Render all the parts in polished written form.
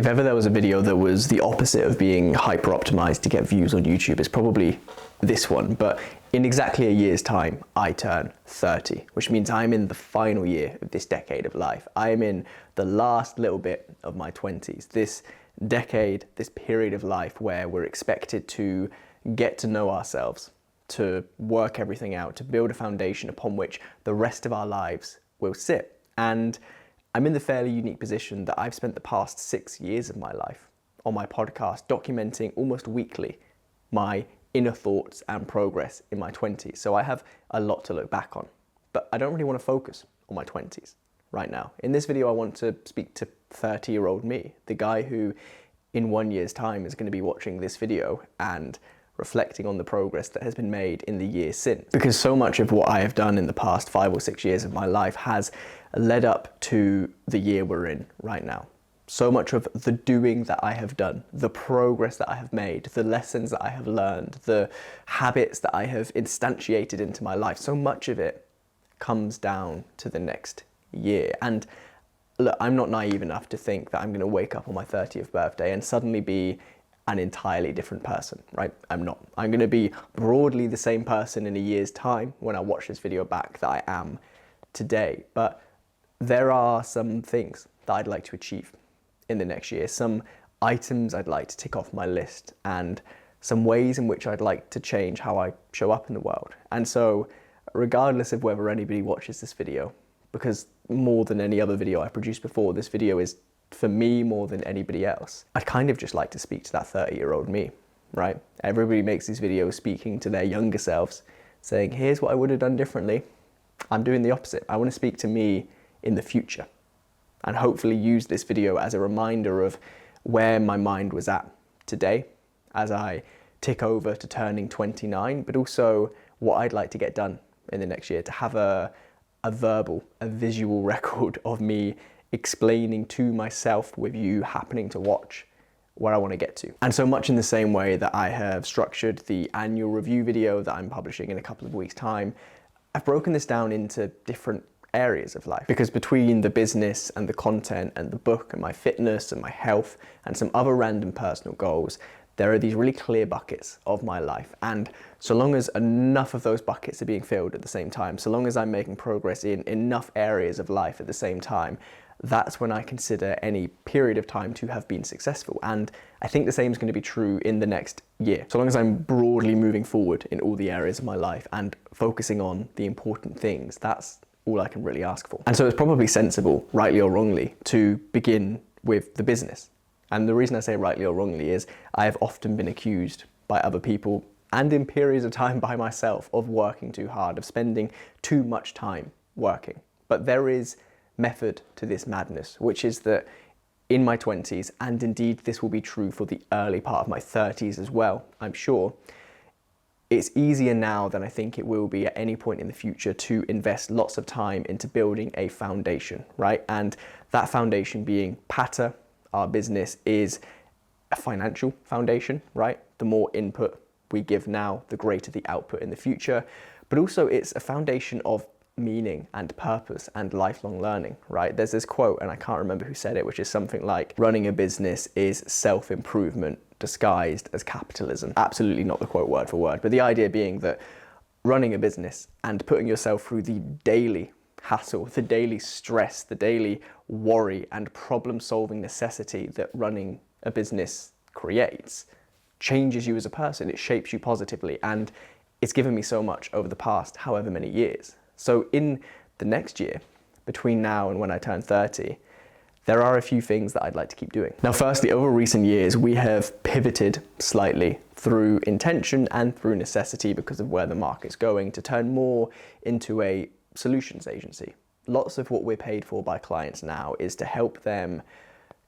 ever there was a video that was the opposite of being hyper optimized to get views on YouTube, it's probably this one. But in exactly a year's time, I turn 30, which means I'm in the final year of this decade of life. I am in the last little bit of my 20s. This decade, this period of life where we're expected to get to know ourselves, to work everything out, to build a foundation upon which the rest of our lives will sit. And I'm in the fairly unique position that I've spent the past 6 years of my life on my podcast documenting almost weekly my inner thoughts and progress in my 20s. So I have a lot to look back on, but I don't really want to focus on my 20s right now. In this video, I want to speak to 30-year-old me, the guy who in 1 year's time is going to be watching this video and reflecting on the progress that has been made in the years since. Because so much of what I have done in the past 5 or 6 years of my life has led up to the year we're in right now. So much of the doing that I have done, the progress that I have made, the lessons that I have learned, the habits that I have instantiated into my life, so much of it comes down to the next year. And look, I'm not naive enough to think that I'm going to wake up on my 30th birthday and suddenly be an entirely different person, right? I'm not. I'm going to be broadly the same person in a year's time when I watch this video back that I am today. But there are some things that I'd like to achieve in the next year, some items I'd like to tick off my list, and some ways in which I'd like to change how I show up in the world. And so, regardless of whether anybody watches this video, because more than any other video I produced before, this video is for me more than anybody else, I'd kind of just like to speak to that 30-year-old me, right? Everybody makes these videos speaking to their younger selves, saying, here's what I would have done differently. I'm doing the opposite. I want to speak to me in the future and hopefully use this video as a reminder of where my mind was at today as I tick over to turning 29, but also what I'd like to get done in the next year, to have a visual record of me explaining to myself with you happening to watch where I want to get to. And so much in the same way that I have structured the annual review video that I'm publishing in a couple of weeks' time, I've broken this down into different areas of life, because between the business and the content and the book and my fitness and my health and some other random personal goals, there are these really clear buckets of my life. And so long as enough of those buckets are being filled at the same time, so long as I'm making progress in enough areas of life at the same time, that's when I consider any period of time to have been successful. And I think the same is going to be true in the next year. So long as I'm broadly moving forward in all the areas of my life and focusing on the important things, that's all I can really ask for. And so it's probably sensible, rightly or wrongly, to begin with the business. And the reason I say rightly or wrongly is I have often been accused by other people and in periods of time by myself of working too hard, of spending too much time working. But there is method to this madness, which is that in my 20s, and indeed this will be true for the early part of my 30s as well, I'm sure, it's easier now than I think it will be at any point in the future to invest lots of time into building a foundation, right? And that foundation being Patter, our business, is a financial foundation, right? The more input we give now, the greater the output in the future. But also it's a foundation of meaning and purpose and lifelong learning, right? There's this quote, and I can't remember who said it, which is something like, running a business is self-improvement disguised as capitalism. Absolutely not the quote word for word, but the idea being that running a business and putting yourself through the daily hassle, the daily stress, the daily worry and problem-solving necessity that running a business creates changes you as a person. It shapes you positively, and it's given me so much over the past however many years. So in the next year, between now and when I turn 30, there are a few things that I'd like to keep doing. Now, firstly, over recent years, we have pivoted slightly through intention and through necessity because of where the market's going to turn more into a solutions agency. Lots of what we're paid for by clients now is to help them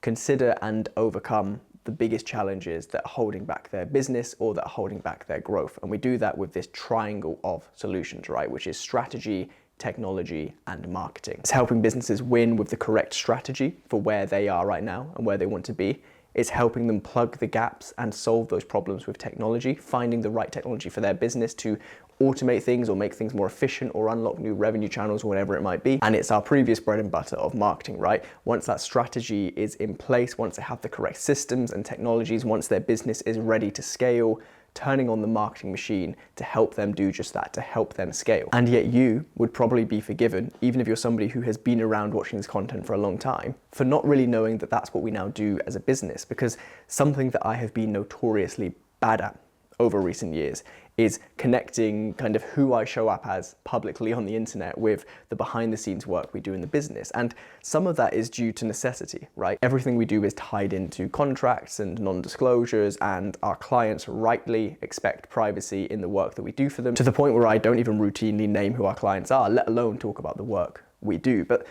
consider and overcome the biggest challenges that are holding back their business or that are holding back their growth. And we do that with this triangle of solutions, right? Which is strategy, technology, and marketing. It's helping businesses win with the correct strategy for where they are right now and where they want to be. It's helping them plug the gaps and solve those problems with technology, finding the right technology for their business to automate things or make things more efficient or unlock new revenue channels or whatever it might be. And it's our previous bread and butter of marketing, right? Once that strategy is in place, once they have the correct systems and technologies, once their business is ready to scale, turning on the marketing machine to help them do just that, to help them scale. And yet you would probably be forgiven, even if you're somebody who has been around watching this content for a long time, for not really knowing that that's what we now do as a business. Because something that I have been notoriously bad at over recent years is connecting kind of who I show up as publicly on the internet with the behind the scenes work we do in the business. And some of that is due to necessity, right? Everything we do is tied into contracts and non-disclosures, and our clients rightly expect privacy in the work that we do for them, to the point where I don't even routinely name who our clients are, let alone talk about the work we do. But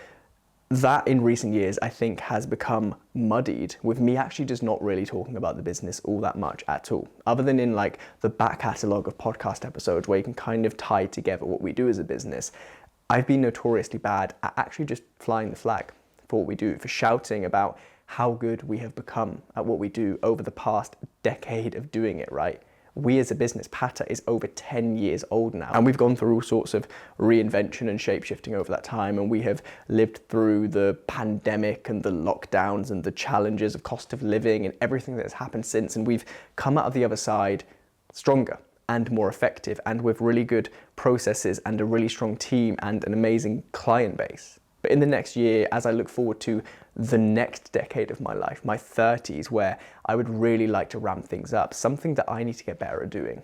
that in recent years, I think, has become muddied with me actually just not really talking about the business all that much at all, other than in like the back catalogue of podcast episodes where you can kind of tie together what we do as a business. I've been notoriously bad at actually just flying the flag for what we do, for shouting about how good we have become at what we do over the past decade of doing it, right? We as a business, Pata is over 10 years old now, and we've gone through all sorts of reinvention and shape-shifting over that time, and we have lived through the pandemic and the lockdowns and the challenges of cost of living and everything that has happened since, and we've come out of the other side stronger and more effective, and with really good processes and a really strong team and an amazing client base. But in the next year, as I look forward to the next decade of my life, my 30s, where I would really like to ramp things up, something that I need to get better at doing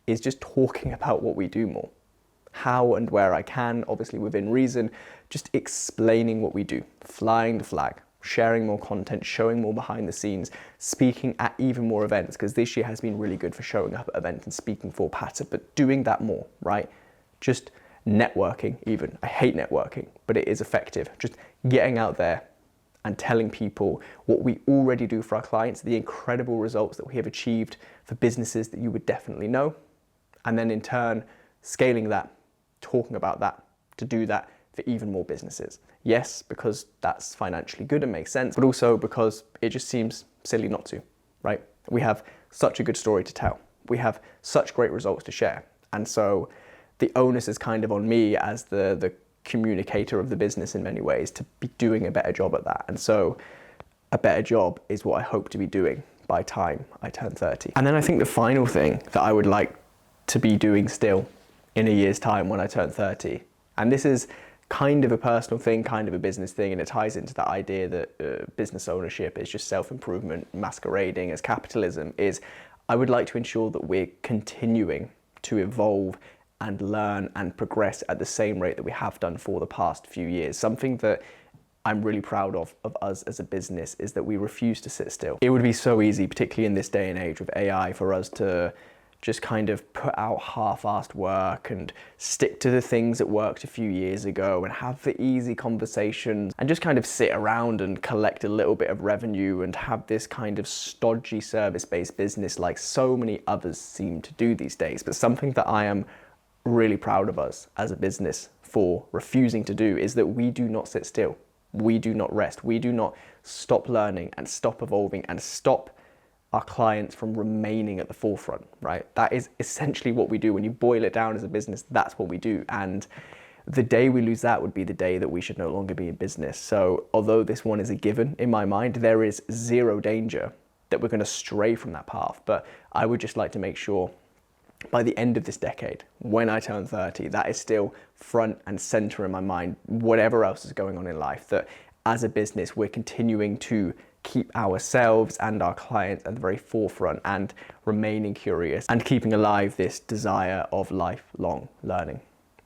is just talking about what we do more. How and where I can, obviously within reason, just explaining what we do, flying the flag, sharing more content, showing more behind the scenes, speaking at even more events, because this year has been really good for showing up at events and speaking for Pata, but doing that more, right? Just networking even. I hate networking, but it is effective. Just getting out there and telling people what we already do for our clients, the incredible results that we have achieved for businesses that you would definitely know, and then in turn, scaling that, talking about that, to do that for even more businesses. Yes, because that's financially good and makes sense, but also because it just seems silly not to, right? We have such a good story to tell. We have such great results to share. And so the onus is kind of on me as the communicator of the business in many ways to be doing a better job at that. And so a better job is what I hope to be doing by time I turn 30. And then I think the final thing that I would like to be doing still in a year's time when I turn 30, and this is kind of a personal thing, kind of a business thing, and it ties into that idea that business ownership is just self-improvement masquerading as capitalism, is I would like to ensure that we're continuing to evolve and learn and progress at the same rate that we have done for the past few years. Something that I'm really proud of us as a business is that we refuse to sit still. It would be so easy, particularly in this day and age with AI, for us to just kind of put out half-assed work and stick to the things that worked a few years ago and have the easy conversations and just kind of sit around and collect a little bit of revenue and have this kind of stodgy service-based business like so many others seem to do these days. But something that I am really proud of us as a business for refusing to do is that we do not sit still. We do not rest. We do not stop learning and stop evolving and stop our clients from remaining at the forefront, right? That is essentially what we do. When you boil it down as a business, that's what we do. And the day we lose that would be the day that we should no longer be in business. So although this one is a given in my mind, there is zero danger that we're going to stray from that path. But I would just like to make sure by the end of this decade, when I turn 30, that is still front and center in my mind, whatever else is going on in life, that as a business, we're continuing to keep ourselves and our clients at the very forefront and remaining curious and keeping alive this desire of lifelong learning.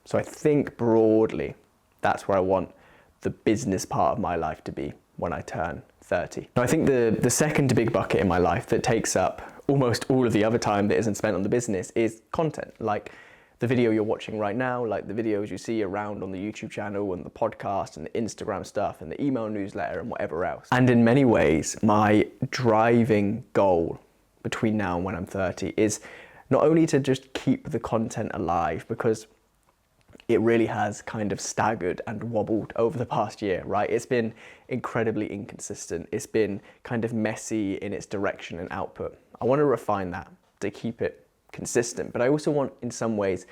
So I think broadly, that's where I want the business part of my life to be when I turn 30. Now, I think the second big bucket in my life that takes up almost all of the other time that isn't spent on the business is content, like the video you're watching right now, like the videos you see around on the YouTube channel and the podcast and the Instagram stuff and the email newsletter and whatever else. And in many ways, my driving goal between now and when I'm 30 is not only to just keep the content alive, because it really has kind of staggered and wobbled over the past year, right? It's been incredibly inconsistent. It's been kind of messy in its direction and output. I want to refine that to keep it consistent, but I also want in some ways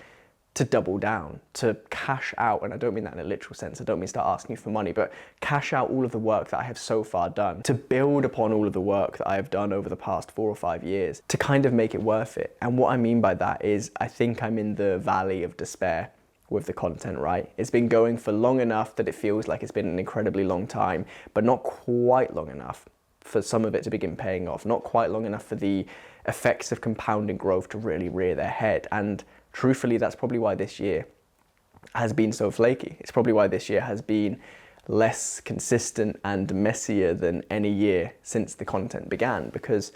to double down, to cash out, and I don't mean that in a literal sense, I don't mean start asking for money, but cash out all of the work that I have so far done, to build upon all of the work that I have done over the past 4 or 5 years, to kind of make it worth it. And what I mean by that is I think I'm in the valley of despair with the content, right? It's been going for long enough that it feels like it's been an incredibly long time, but not quite long enough for some of it to begin paying off, not quite long enough for the effects of compounding growth to really rear their head. And truthfully, that's probably why this year has been so flaky. It's probably why this year has been less consistent and messier than any year since the content began, because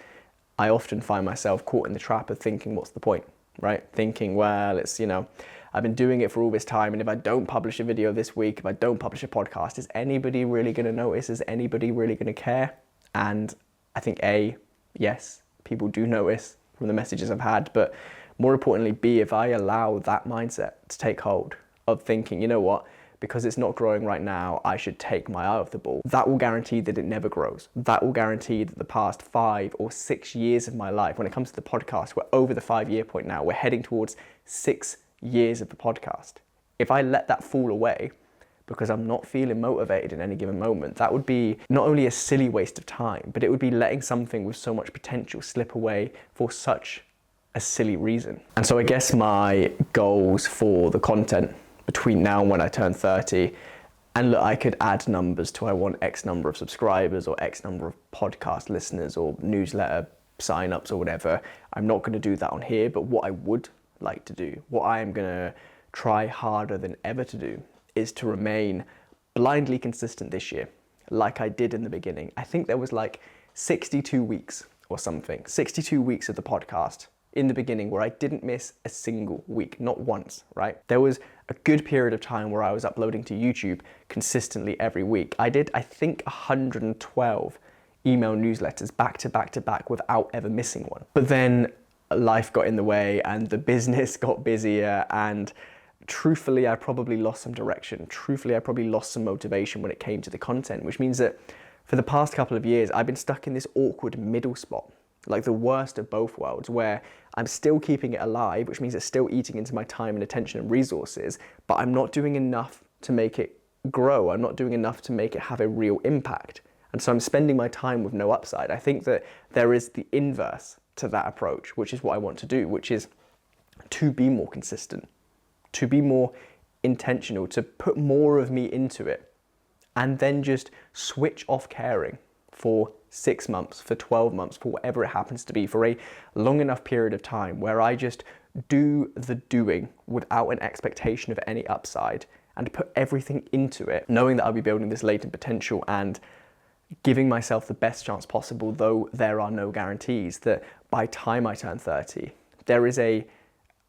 I often find myself caught in the trap of thinking, what's the point, right? Thinking, well, it's, I've been doing it for all this time, and if I don't publish a video this week, if I don't publish a podcast, is anybody really going to notice? Is anybody really going to care? And I think yes, people do notice from the messages I've had, but more importantly, B, if I allow that mindset to take hold of thinking, you know what, because it's not growing right now, I should take my eye off the ball, that will guarantee that it never grows. That will guarantee that the past 5 or 6 years of my life, when it comes to the podcast, we're over the 5-year point now, we're heading towards 6 years of the podcast. If I let that fall away because I'm not feeling motivated in any given moment, that would be not only a silly waste of time, but it would be letting something with so much potential slip away for such a silly reason. And so I guess my goals for the content between now and when I turn 30, and look, I could add numbers to I want X number of subscribers or X number of podcast listeners or newsletter sign-ups or whatever. I'm not going to do that on here, but what I would like to do, what I am going to try harder than ever to do, is to remain blindly consistent this year, like I did in the beginning. I think there was like 62 weeks or something, 62 weeks of the podcast in the beginning where I didn't miss a single week, not once, right? There was a good period of time where I was uploading to YouTube consistently every week. I did, I think, 112 email newsletters back to back to back without ever missing one. But then life got in the way and the business got busier, and truthfully, I probably lost some direction. Truthfully, I probably lost some motivation when it came to the content, which means that for the past couple of years, I've been stuck in this awkward middle spot, like the worst of both worlds, where I'm still keeping it alive, which means it's still eating into my time and attention and resources, but I'm not doing enough to make it grow. I'm not doing enough to make it have a real impact. And so I'm spending my time with no upside. I think that there is the inverse to that approach, which is what I want to do, which is to be more consistent, to be more intentional, to put more of me into it, and then just switch off caring for 6 months, for 12 months, for whatever it happens to be, for a long enough period of time where I just do the doing without an expectation of any upside and put everything into it, knowing that I'll be building this latent potential and giving myself the best chance possible, though there are no guarantees, that by time I turn 30, there is a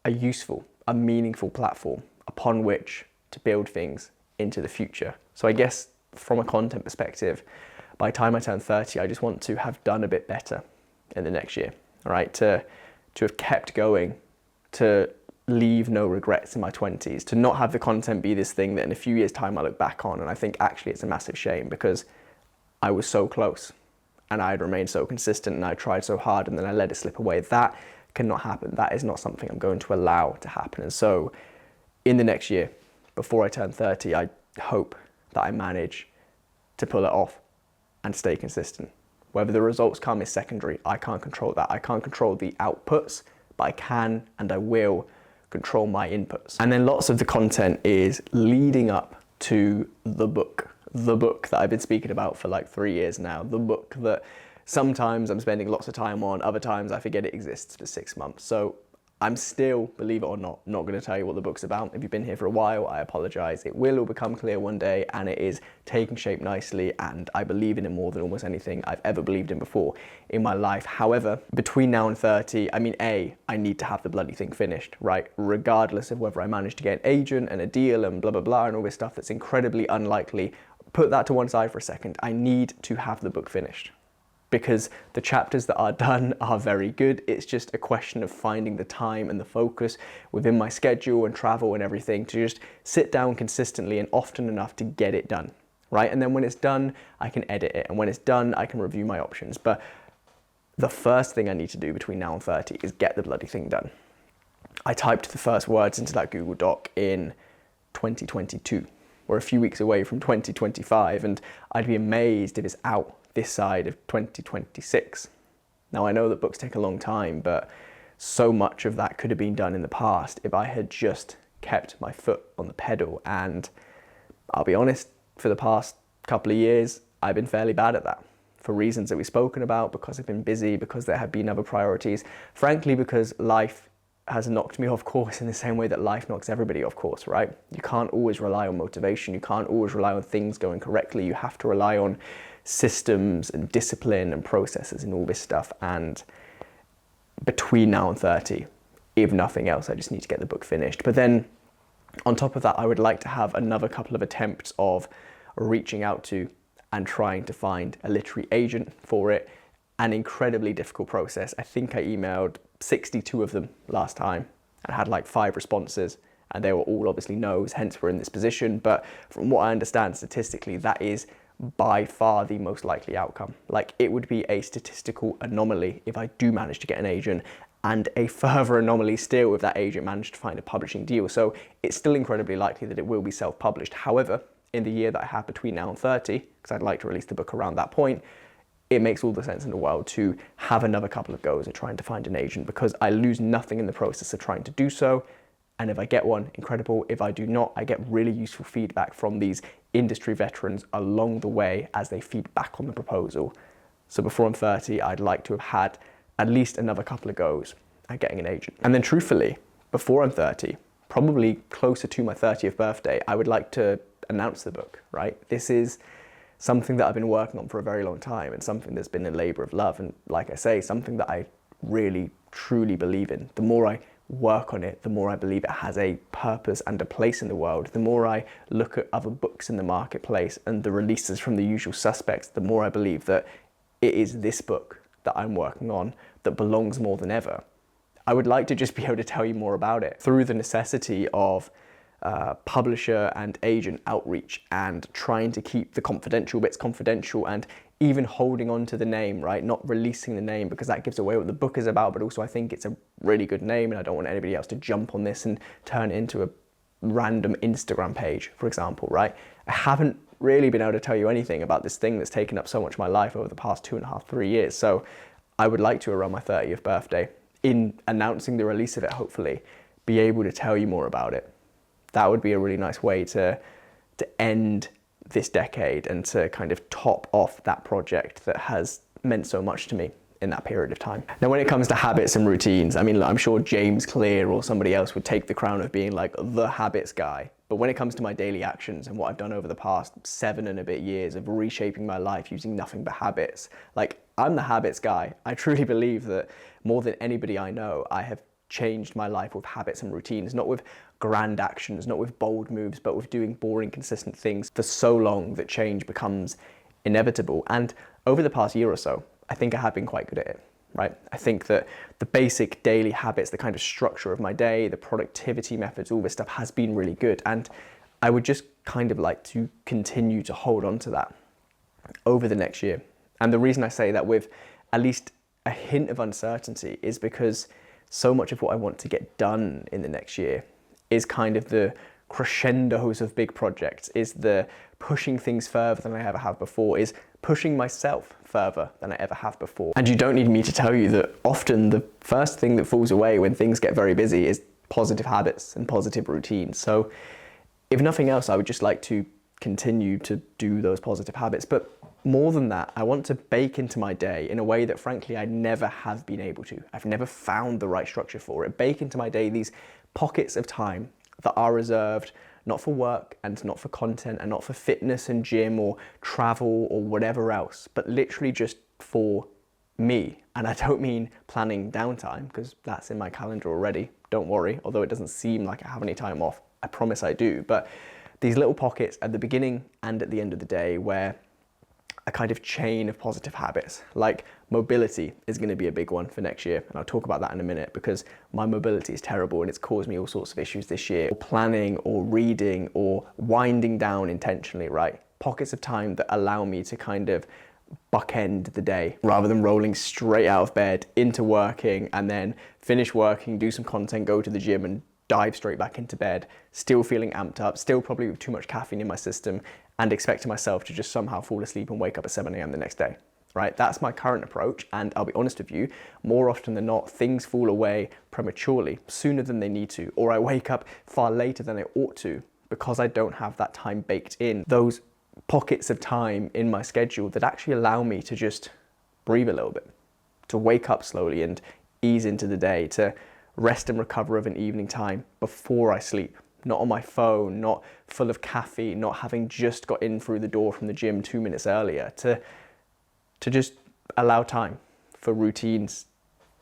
useful, a meaningful platform upon which to build things into the future. So I guess from a content perspective, by the time I turn 30, I just want to have done a bit better in the next year, all right? To have kept going, to leave no regrets in my 20s, to not have the content be this thing that in a few years' time I look back on and I think actually it's a massive shame because I was so close and I had remained so consistent and I tried so hard and then I let it slip away. That cannot happen. That is not something I'm going to allow to happen. And so in the next year, before I turn 30, I hope that I manage to pull it off and stay consistent. Whether the results come is secondary. I can't control that. I can't control the outputs, but I can and I will control my inputs. And then lots of the content is leading up to the book that I've been speaking about for like 3 years now, the book that sometimes I'm spending lots of time on, other times I forget it exists for 6 months. So I'm still, believe it or not going to tell you what the book's about. If you've been here for a while, I apologize. It will all become clear one day, and it is taking shape nicely, and I believe in it more than almost anything I've ever believed in before in my life. However, between now and 30, I mean, I need to have the bloody thing finished, right? Regardless of whether I manage to get an agent and a deal and blah, blah, blah, and all this stuff that's incredibly unlikely. Put that to one side for a second. I need to have the book finished, because the chapters that are done are very good. It's just a question of finding the time and the focus within my schedule and travel and everything to just sit down consistently and often enough to get it done, right? And then when it's done, I can edit it. And when it's done, I can review my options. But the first thing I need to do between now and 30 is get the bloody thing done. I typed the first words into that Google Doc in 2022. We're a few weeks away from 2025, and I'd be amazed if it's out this side of 2026. Now, I know that books take a long time, but so much of that could have been done in the past if I had just kept my foot on the pedal. And I'll be honest, for the past couple of years, I've been fairly bad at that. For reasons that we've spoken about, because I've been busy, because there have been other priorities, frankly, because life has knocked me off course in the same way that life knocks everybody off course, right? You can't always rely on motivation. You can't always rely on things going correctly. You have to rely on systems and discipline and processes and all this stuff. And between now and 30, if nothing else, I just need to get the book finished. But then on top of that, I would like to have another couple of attempts of reaching out to and trying to find a literary agent for it. An incredibly difficult process. I think I emailed 62 of them last time and had like 5 responses, and they were all obviously no's, hence we're in this position. But from what I understand statistically, that is by far the most likely outcome. Like, it would be a statistical anomaly if I do manage to get an agent, and a further anomaly still if that agent managed to find a publishing deal. So it's still incredibly likely that it will be self-published. However, in the year that I have between now and 30, because I'd like to release the book around that point, it makes all the sense in the world to have another couple of goes at trying to find an agent, because I lose nothing in the process of trying to do so. And if I get one, incredible. If I do not, I get really useful feedback from these industry veterans along the way as they feed back on the proposal. So before I'm 30, I'd like to have had at least another couple of goes at getting an agent. And then truthfully, before I'm 30, probably closer to my 30th birthday, I would like to announce the book, right? This is something that I've been working on for a very long time, and something that's been a labor of love. And like I say, something that I really, truly believe in. The more I work on it, the more I believe it has a purpose and a place in the world. The more I look at other books in the marketplace and the releases from the usual suspects, the more I believe that it is this book that I'm working on that belongs more than ever. I would like to just be able to tell you more about it through the necessity of publisher and agent outreach, and trying to keep the confidential bits confidential, and even holding on to the name, right? Not releasing the name, because that gives away what the book is about, but also I think it's a really good name, and I don't want anybody else to jump on this and turn it into a random Instagram page, for example, right? I haven't really been able to tell you anything about this thing that's taken up so much of my life over the past 2.5, 3 years. So I would like to, around my 30th birthday, in announcing the release of it, hopefully, be able to tell you more about it. That would be a really nice way to end this decade and to kind of top off that project that has meant so much to me in that period of time. Now, when it comes to habits and routines, I mean, I'm sure James Clear or somebody else would take the crown of being like the habits guy. But when it comes to my daily actions and what I've done over the past 7 and a bit years of reshaping my life using nothing but habits, like, I'm the habits guy. I truly believe that more than anybody I know, I have changed my life with habits and routines, not with grand actions, not with bold moves, but with doing boring, consistent things for so long that change becomes inevitable. And over the past year or so, I think I have been quite good at it, right? I think that the basic daily habits, the kind of structure of my day, the productivity methods, all this stuff has been really good. And I would just kind of like to continue to hold on to that over the next year. And the reason I say that with at least a hint of uncertainty is because so much of what I want to get done in the next year is kind of the crescendos of big projects, is the pushing things further than I ever have before, is pushing myself further than I ever have before. And you don't need me to tell you that often the first thing that falls away when things get very busy is positive habits and positive routines. So if nothing else, I would just like to continue to do those positive habits. But more than that, I want to bake into my day in a way that frankly I never have been able to. I've never found the right structure for it. Bake into my day these pockets of time that are reserved not for work and not for content and not for fitness and gym or travel or whatever else, but literally just for me. And I don't mean planning downtime, because that's in my calendar already, don't worry, although it doesn't seem like I have any time off. I promise I do. But these little pockets at the beginning and at the end of the day where a kind of chain of positive habits, like mobility is going to be a big one for next year. And I'll talk about that in a minute, because my mobility is terrible and it's caused me all sorts of issues this year. Or planning or reading or winding down intentionally, right? Pockets of time that allow me to kind of bookend the day rather than rolling straight out of bed into working and then finish working, do some content, go to the gym and dive straight back into bed, still feeling amped up, still probably with too much caffeine in my system, and expecting myself to just somehow fall asleep and wake up at 7 a.m. the next day, right? That's my current approach, and I'll be honest with you, more often than not, things fall away prematurely, sooner than they need to, or I wake up far later than I ought to because I don't have that time baked in. Those pockets of time in my schedule that actually allow me to just breathe a little bit, to wake up slowly and ease into the day, to rest and recover of an evening time before I sleep, not on my phone, not full of caffeine, not having just got in through the door from the gym 2 minutes earlier, to just allow time for routines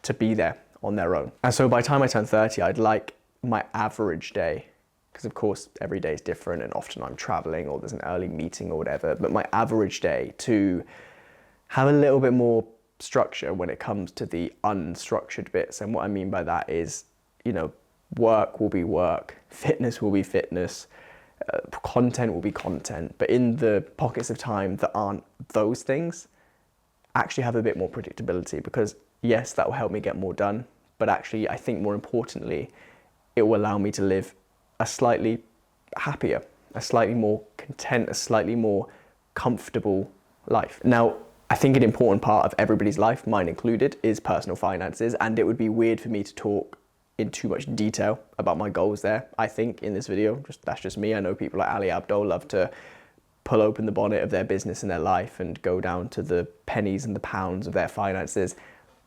to be there on their own. And so by the time I turn 30, I'd like my average day, because of course every day is different and often I'm traveling or there's an early meeting or whatever, but my average day to have a little bit more structure when it comes to the unstructured bits. And what I mean by that is, work will be work, fitness will be fitness, content will be content, but in the pockets of time that aren't those things, actually have a bit more predictability, because yes, that will help me get more done, but actually I think more importantly, it will allow me to live a slightly happier, a slightly more content, a slightly more comfortable life. Now, I think an important part of everybody's life, mine included, is personal finances, and it would be weird for me to talk in too much detail about my goals there, I think, in this video. That's just me. I know people like Ali Abdaal love to pull open the bonnet of their business and their life and go down to the pennies and the pounds of their finances.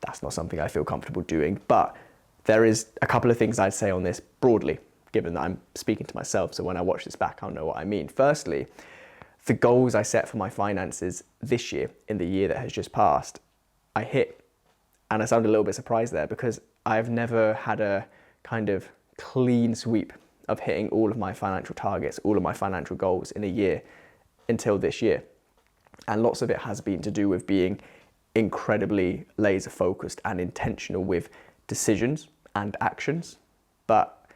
That's not something I feel comfortable doing, but there is a couple of things I'd say on this broadly, given that I'm speaking to myself, so when I watch this back, I'll know what I mean. Firstly, the goals I set for my finances this year, in the year that has just passed, I hit. And I sound a little bit surprised there because I've never had a kind of clean sweep of hitting all of my financial targets, all of my financial goals in a year until this year. And lots of it has been to do with being incredibly laser focused and intentional with decisions and actions. But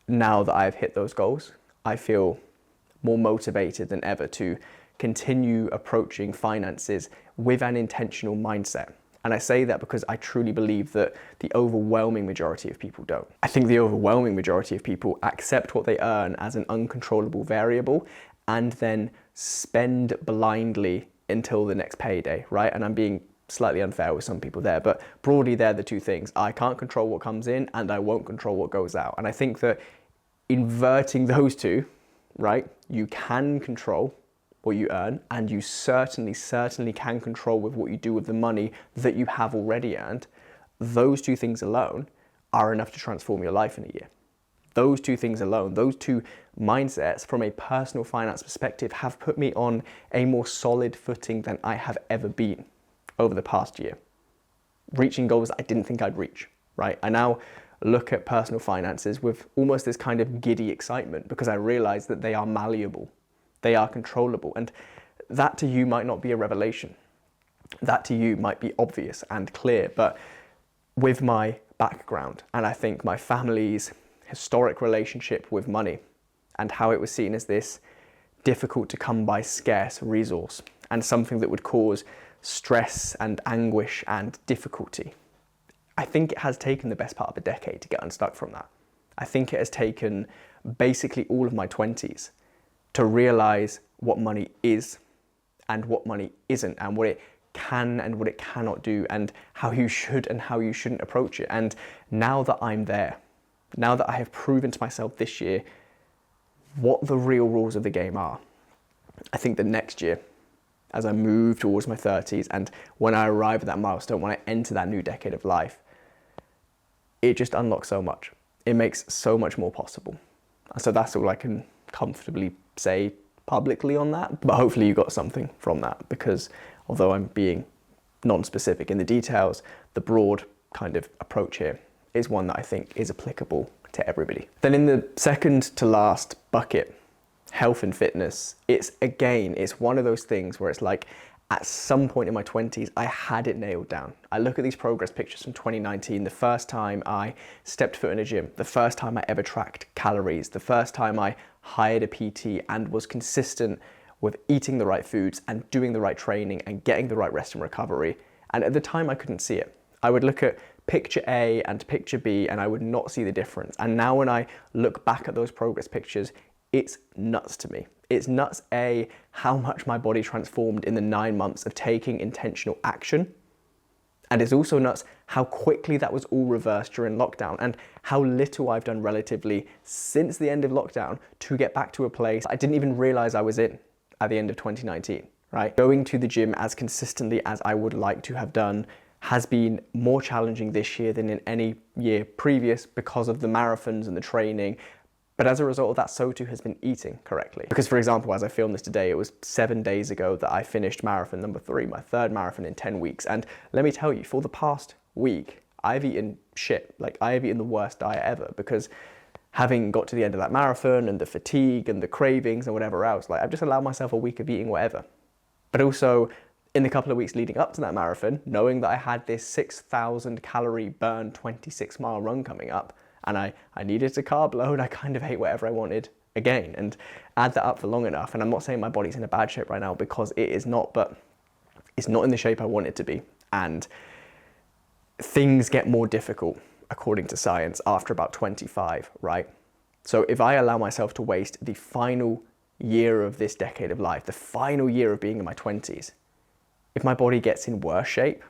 now that I've hit those goals, I feel more motivated than ever to continue approaching finances with an intentional mindset. And I say that because I truly believe that the overwhelming majority of people don't. I think the overwhelming majority of people accept what they earn as an uncontrollable variable and then spend blindly until the next payday, right? And I'm being slightly unfair with some people there, but broadly they're the two things. I can't control what comes in and I won't control what goes out. And I think that inverting those two, right? You can control what you earn, and you certainly can control with what you do with the money that you have already earned. Those two things alone are enough to transform your life in a year. Those two things alone, those two mindsets from a personal finance perspective have put me on a more solid footing than I have ever been over the past year. Reaching goals I didn't think I'd reach, right? I now look at personal finances with almost this kind of giddy excitement because I realize that they are malleable, they are controllable, and that to you might not be a revelation. That to you might be obvious and clear, but with my background and I think my family's historic relationship with money and how it was seen as this difficult to come by scarce resource and something that would cause stress and anguish and difficulty, I think it has taken the best part of a decade to get unstuck from that. I think it has taken basically all of my 20s to realize what money is and what money isn't, and what it can and what it cannot do, and how you should and how you shouldn't approach it. And now that I'm there, now that I have proven to myself this year what the real rules of the game are, I think that next year, as I move towards my 30s and when I arrive at that milestone, when I enter that new decade of life, it just unlocks so much. It makes so much more possible. So that's all I can comfortably say publicly on that, but hopefully you got something from that, because although I'm being non-specific in the details, the broad kind of approach here is one that I think is applicable to everybody. Then in the second to last bucket, health and fitness, it's one of those things where it's like at some point in my 20s, I had it nailed down. I look at these progress pictures from 2019, the first time I stepped foot in a gym, the first time I ever tracked calories, the first time I hired a PT and was consistent with eating the right foods and doing the right training and getting the right rest and recovery. And at the time I couldn't see it. I would look at picture A and picture B and I would not see the difference. And now when I look back at those progress pictures, it's nuts to me. It's nuts, A, how much my body transformed in the 9 months of taking intentional action. And it's also nuts how quickly that was all reversed during lockdown and how little I've done relatively since the end of lockdown to get back to a place I didn't even realize I was in at the end of 2019, right? Going to the gym as consistently as I would like to have done has been more challenging this year than in any year previous because of the marathons and the training. But as a result of that, so too has been eating correctly. Because for example, as I filmed this today, it was 7 days ago that I finished marathon number 3, my 3rd marathon in 10 weeks. And let me tell you, for the past week, I've eaten shit. Like, I have eaten the worst diet ever because having got to the end of that marathon and the fatigue and the cravings and whatever else, like, I've just allowed myself a week of eating whatever. But also, in the couple of weeks leading up to that marathon, knowing that I had this 6,000 calorie burn 26-mile run coming up, and I needed to carb load, I kind of ate whatever I wanted again, and add that up for long enough. And I'm not saying my body's in a bad shape right now, because it is not, but it's not in the shape I want it to be. And things get more difficult, according to science, after about 25, right? So if I allow myself to waste the final year of this decade of life, the final year of being in my 20s, if my body gets in worse shape,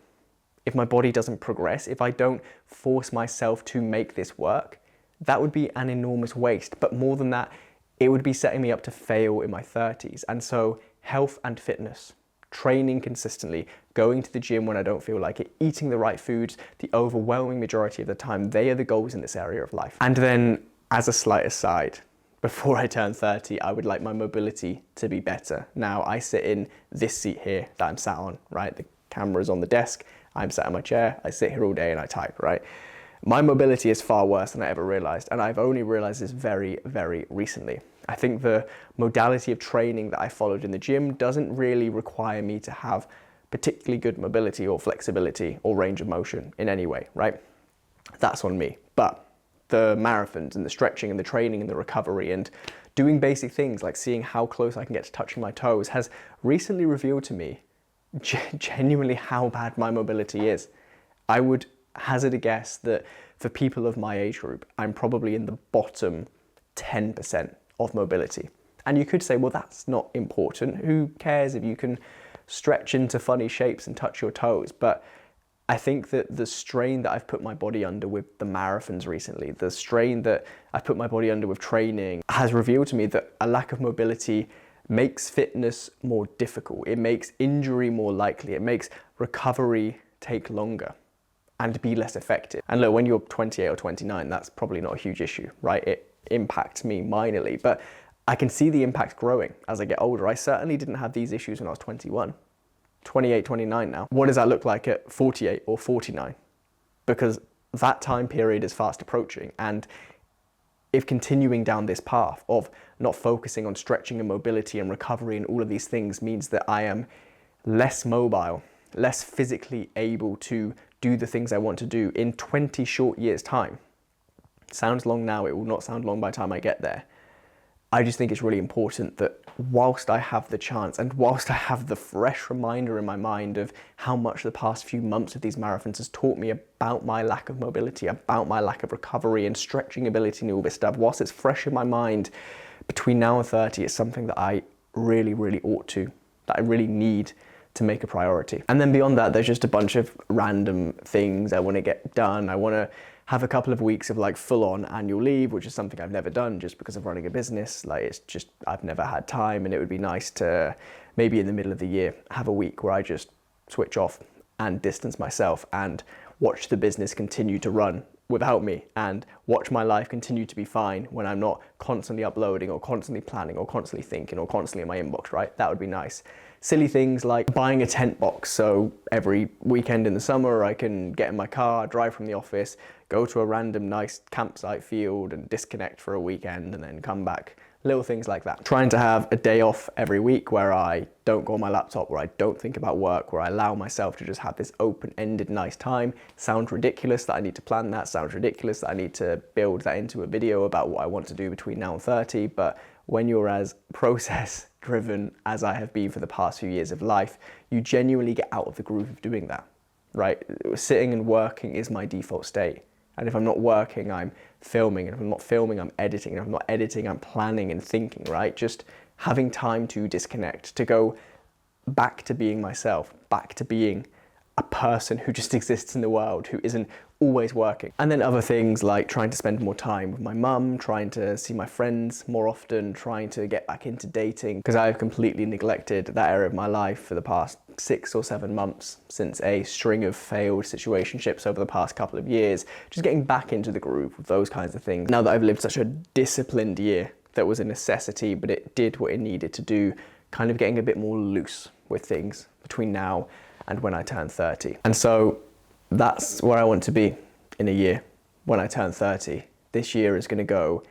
if my body doesn't progress, if I don't force myself to make this work, that would be an enormous waste. But more than that, it would be setting me up to fail in my 30s. And so health and fitness, training consistently, going to the gym when I don't feel like it, eating the right foods, the overwhelming majority of the time, they are the goals in this area of life. And then as a slight aside, before I turn 30, I would like my mobility to be better. Now I sit in this seat here that I'm sat on, right? The camera's on the desk. I'm sat in my chair, I sit here all day and I type, right? My mobility is far worse than I ever realized, and I've only realized this very, very recently. I think the modality of training that I followed in the gym doesn't really require me to have particularly good mobility or flexibility or range of motion in any way, right? That's on me. But the marathons and the stretching and the training and the recovery and doing basic things like seeing how close I can get to touching my toes has recently revealed to me genuinely how bad my mobility is. I would hazard a guess that for people of my age group, I'm probably in the bottom 10% of mobility. And you could say, well, that's not important. Who cares if you can stretch into funny shapes and touch your toes? But I think that the strain that I've put my body under with the marathons recently, the strain that I've put my body under with training, has revealed to me that a lack of mobility makes fitness more difficult. It makes injury more likely. It makes recovery take longer and be less effective. And look, when you're 28 or 29, that's probably not a huge issue, right? It impacts me minorly, but I can see the impact growing as I get older. I certainly didn't have these issues when I was 21, 28, 29 now. What does that look like at 48 or 49? Because that time period is fast approaching, and if continuing down this path of not focusing on stretching and mobility and recovery and all of these things means that I am less mobile, less physically able to do the things I want to do in 20 short years' time. Sounds long now, it will not sound long by the time I get there. I just think it's really important that whilst I have the chance and whilst I have the fresh reminder in my mind of how much the past few months of these marathons has taught me about my lack of mobility, about my lack of recovery and stretching ability and all this stuff, whilst it's fresh in my mind, between now and 30, it's something that I really, really ought to, that I really need to make a priority. And then beyond that, there's just a bunch of random things I want to get done. I want to have a couple of weeks of like full-on annual leave, which is something I've never done just because of running a business. Like, it's just, I've never had time, and it would be nice to maybe in the middle of the year have a week where I just switch off and distance myself and watch the business continue to run without me and watch my life continue to be fine when I'm not constantly uploading or constantly planning or constantly thinking or constantly in my inbox, right? That would be nice. Silly things like buying a tent box, so every weekend in the summer I can get in my car, drive from the office, go to a random nice campsite field and disconnect for a weekend and then come back. Little things like that. Trying to have a day off every week where I don't go on my laptop, where I don't think about work, where I allow myself to just have this open-ended nice time. Sounds ridiculous that I need to plan that, sounds ridiculous that I need to build that into a video about what I want to do between now and 30, but when you're as process driven as I have been for the past few years of life, you genuinely get out of the groove of doing that, right? Sitting and working is my default state. And if I'm not working, I'm filming. And if I'm not filming, I'm editing. And if I'm not editing, I'm planning and thinking, right? Just having time to disconnect, to go back to being myself, back to being a person who just exists in the world, who isn't always working. And then other things like trying to spend more time with my mum, trying to see my friends more often, trying to get back into dating, because I've completely neglected that area of my life for the past 6 or 7 months since a string of failed situationships over the past couple of years. Just getting back into the groove with those kinds of things. Now that I've lived such a disciplined year, that was a necessity, but it did what it needed to do, kind of getting a bit more loose with things between now and when I turn 30. And so that's where I want to be in a year when I turn 30. This year is going to go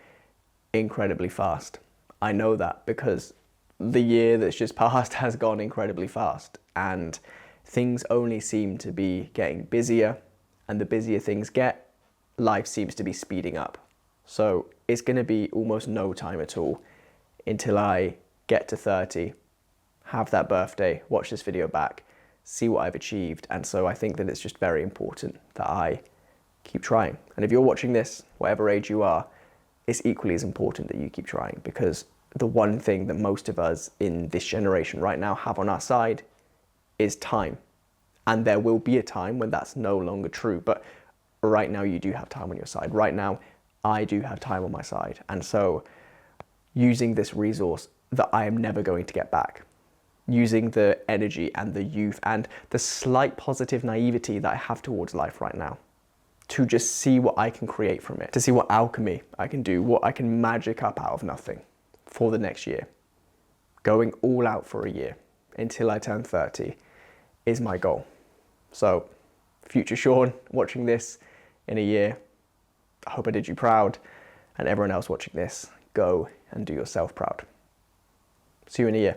incredibly fast. I know that because the year that's just passed has gone incredibly fast, and things only seem to be getting busier, and the busier things get, life seems to be speeding up. So it's going to be almost no time at all until I get to 30, have that birthday, watch this video back, see what I've achieved. And so I think that it's just very important that I keep trying. And if you're watching this, whatever age you are, it's equally as important that you keep trying, because the one thing that most of us in this generation right now have on our side is time. And there will be a time when that's no longer true. But right now you do have time on your side. Right now I do have time on my side. And so using this resource that I am never going to get back, using the energy and the youth and the slight positive naivety that I have towards life right now, to just see what I can create from it, to see what alchemy I can do, what I can magic up out of nothing for the next year. Going all out for a year until I turn 30 is my goal. So, future Sean watching this in a year, I hope I did you proud, and everyone else watching this, go and do yourself proud. See you in a year.